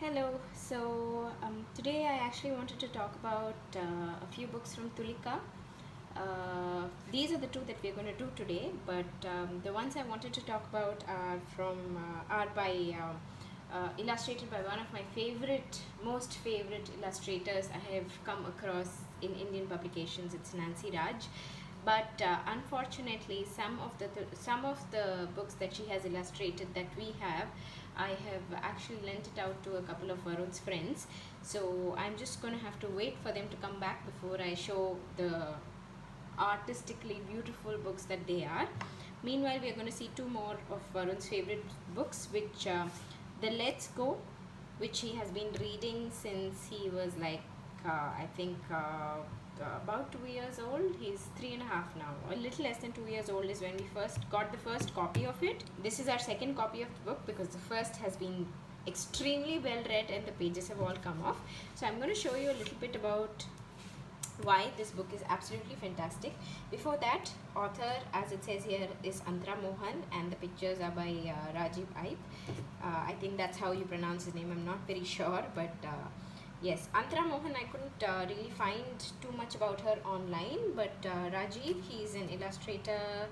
Hello. Today I actually wanted to talk about a few books from Tulika. These are the two that we're going to do today, but the ones I wanted to talk about are by illustrated by one of my most favorite illustrators I have come across in Indian publications. It's Nancy Raj. But unfortunately, some of the books that she has illustrated that we have, I have actually lent it out to a couple of Varun's friends. So I'm just going to have to wait for them to come back before I show the artistically beautiful books that they are. Meanwhile, we are going to see two more of Varun's favorite books, which the Let's Go, which he has been reading since he was like about 2 years old. He's 3.5 now. A little less than 2 years old is when we first got the first copy of it. This is our second copy of the book because the first has been extremely well read and the pages have all come off. So I'm going to show you a little bit about why this book is absolutely fantastic. Before that, author, as it says here, is Anthara Mohan, and the pictures are by Rajiv Eipe. I think that's how you pronounce his name. I'm not very sure, but yes, Anthara Mohan, I couldn't really find too much about her online, but Rajiv, he's an illustrator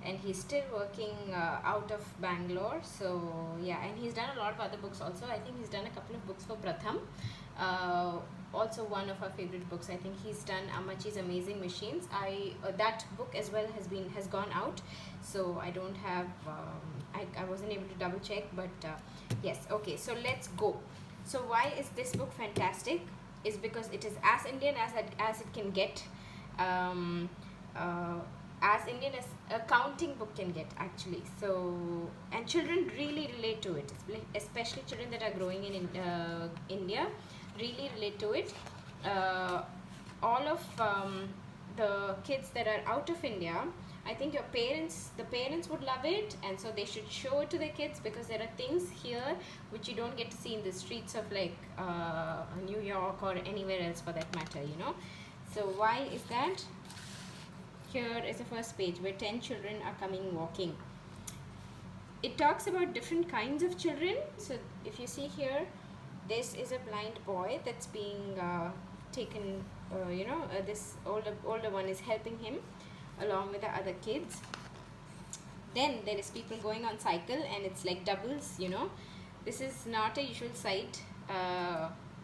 and he's still working out of Bangalore. So yeah, and he's done a lot of other books also. I think he's done a couple of books for Pratham. Also one of our favorite books. I think he's done Amachi's Amazing Machines. That book as well has gone out, so I don't have I wasn't able to double check, but yes. Okay, so let's go. So why is this book fantastic? Is because it is as Indian as it can get, as Indian as a counting book can get, actually. So, and children really relate to it, especially children that are growing in India really relate to it. All of the kids that are out of India, I think the parents would love it, and so they should show it to their kids, because there are things here which you don't get to see in the streets of like New York or anywhere else for that matter, you know. So why is that? Here is the first page where 10 children are coming walking. It talks about different kinds of children. So if you see here, this is a blind boy that's being taken, this older one is helping him along with the other kids. Then there is people going on cycle, and it's like doubles, you know. This is not a usual sight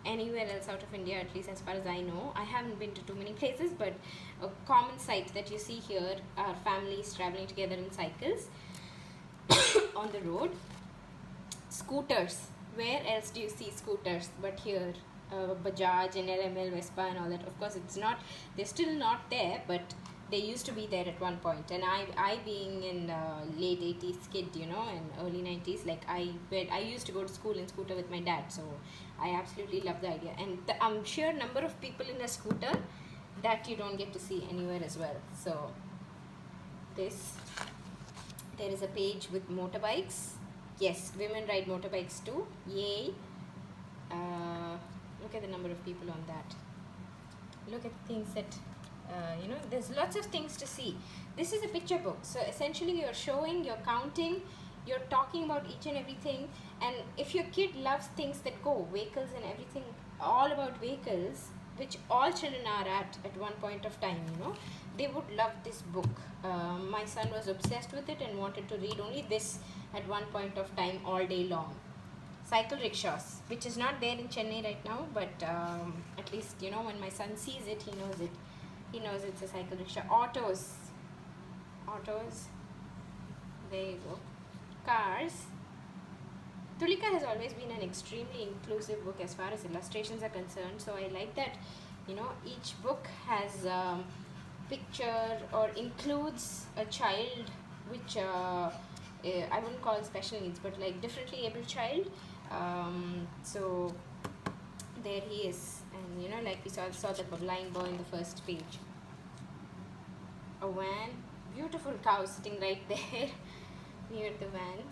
anywhere else out of India, at least as far as I know. I haven't been to too many places, but a common sight that you see here are families traveling together in cycles on the road. Scooters. Where else do you see scooters but here? Bajaj and LML, Vespa and all that. Of course, they're still not there, but they used to be there at one point. And I being in late 80s kid, you know, and early 90s, like I used to go to school in scooter with my dad, so I absolutely love the idea. And I'm sure number of people in a scooter that you don't get to see anywhere as well. So there is a page with motorbikes. Yes, women ride motorbikes too. Yay. Look at the number of people on that. Look at the things that, there's lots of things to see. This is a picture book. So essentially you're showing, you're counting, you're talking about each and everything. And if your kid loves things that go, vehicles and everything, all about vehicles, which all children are at one point of time, you know, they would love this book. My son was obsessed with it and wanted to read only this at one point of time all day long. Cycle rickshaws, which is not there in Chennai right now, but at least, you know, when my son sees it, he knows it. He knows it's a cycle rickshaw. Autos, there you go. Cars. Tulika has always been an extremely inclusive book as far as illustrations are concerned, so I like that, you know, each book has picture or includes a child which I wouldn't call it special needs, but like differently able child. So there he is, and you know, like we saw the blind boy in the first page. A van, beautiful cow sitting right there near the van.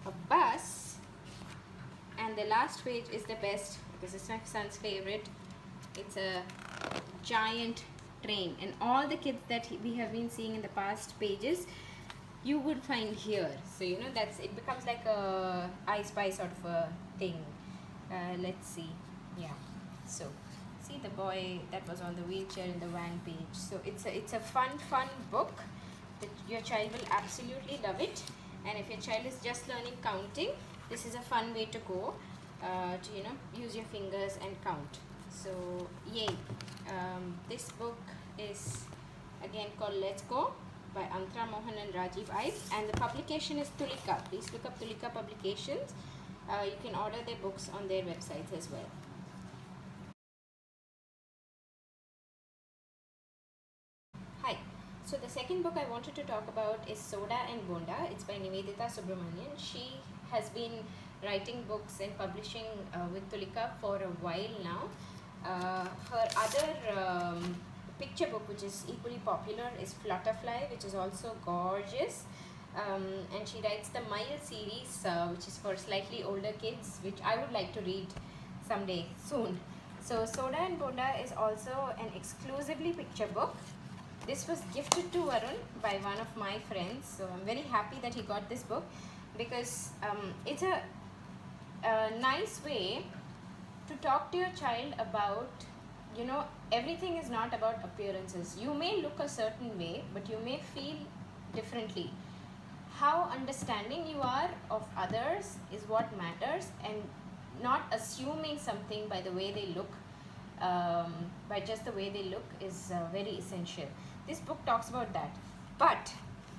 A bus, and the last page is the best because it's my son's favorite. It's a giant train, and all the kids that we have been seeing in the past pages you would find here. So you know, that's, it becomes like a I Spy sort of a thing. Let's see. Yeah, so see the boy that was on the wheelchair in the van page. So it's a fun book that your child will absolutely love it. And if your child is just learning counting, this is a fun way to go, to, you know, use your fingers and count. So yay. This book is again called Let's Go by Anthara, Mohan and Rajiv, Eipe, and the publication is Tulika. Please look up Tulika Publications. You can order their books on their websites as well. Hi. So the second book I wanted to talk about is Soda and Bonda. It's by Niveditha Subramanian. She has been writing books and publishing with Tulika for a while now. Her other picture book, which is equally popular, is Flutterfly, which is also gorgeous. And she writes the Mile series, which is for slightly older kids, which I would like to read someday soon. So Soda and Bonda is also an exclusively picture book. This was gifted to Varun by one of my friends, so I'm very happy that he got this book, because it's a nice way to talk to your child about, you know, everything is not about appearances. You may look a certain way, but you may feel differently. How understanding you are of others is what matters, and not assuming something by the way they look, by just the way they look, is very essential. This book talks about that, but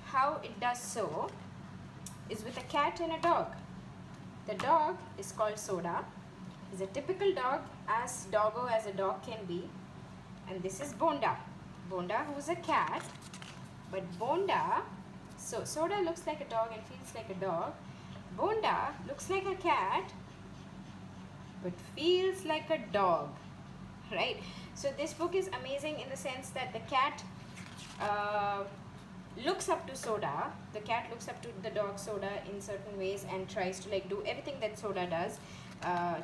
how it does so is with a cat and a dog. The dog is called Soda. He's a typical dog, as doggo as a dog can be, and this is Bonda. Bonda, who's a cat, but Bonda, so Soda looks like a dog and feels like a dog. Bonda looks like a cat but feels like a dog, right? So this book is amazing in the sense that the cat looks up to Soda. The cat looks up to the dog Soda in certain ways and tries to like do everything that Soda does,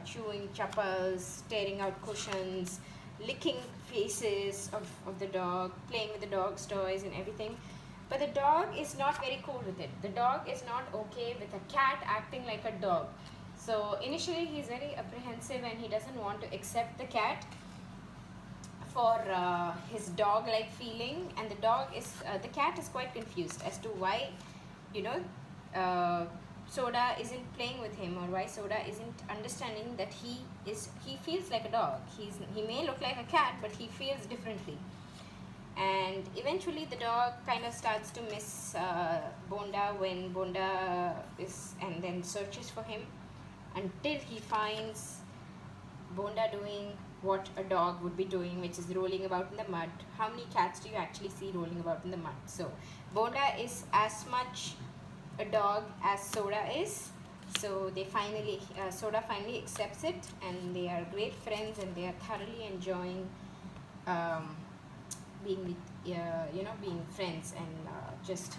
chewing chappals, tearing out cushions, licking faces of the dog, playing with the dog's toys and everything. But the dog is not very cool with it. The dog is not okay with a cat acting like a dog. So initially he's very apprehensive and he doesn't want to accept the cat for his dog-like feeling, and the cat is quite confused as to why, you know, Soda isn't playing with him, or why Soda isn't understanding that he feels like a dog. He may look like a cat, but he feels differently. And eventually the dog kind of starts to miss Bonda when Bonda and then searches for him until he finds Bonda doing what a dog would be doing, which is rolling about in the mud. How many cats do you actually see rolling about in the mud? So Bonda is as much a dog as Soda is. So they finally, Soda finally accepts it, and they are great friends, and they are thoroughly enjoying being with, you know, being friends, and just,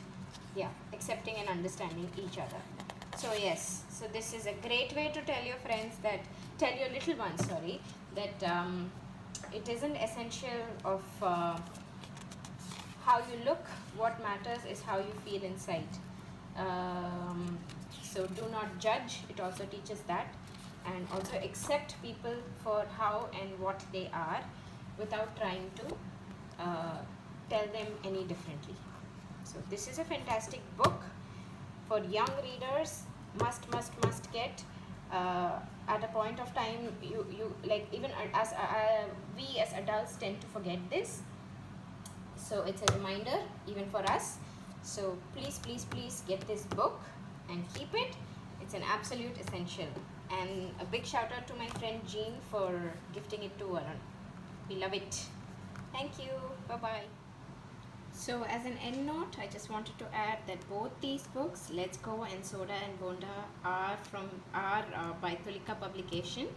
yeah, accepting and understanding each other. So yes, so this is a great way to tell your friends that, tell your little ones, sorry, that it isn't essential of how you look. What matters is how you feel inside. So do not judge. It also teaches that, and also accept people for how and what they are, without trying to tell them any differently. So this is a fantastic book for young readers. Must get. At a point of time, you like, even as we as adults tend to forget this, so it's a reminder even for us. So please get this book and keep it. It's an absolute essential. And a big shout out to my friend Jean for gifting it to Varun. We love it. Thank you. Bye bye. So as an end note, I just wanted to add that both these books, Let's Go and Soda and Bonda, are by Tulika Publication.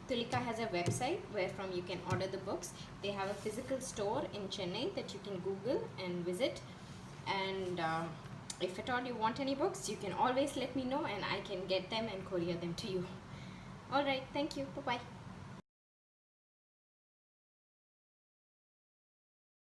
Tulika has a website where from you can order the books. They have a physical store in Chennai that you can Google and visit. And if at all you want any books, you can always let me know, and I can get them and courier them to you. Alright, thank you. Bye bye.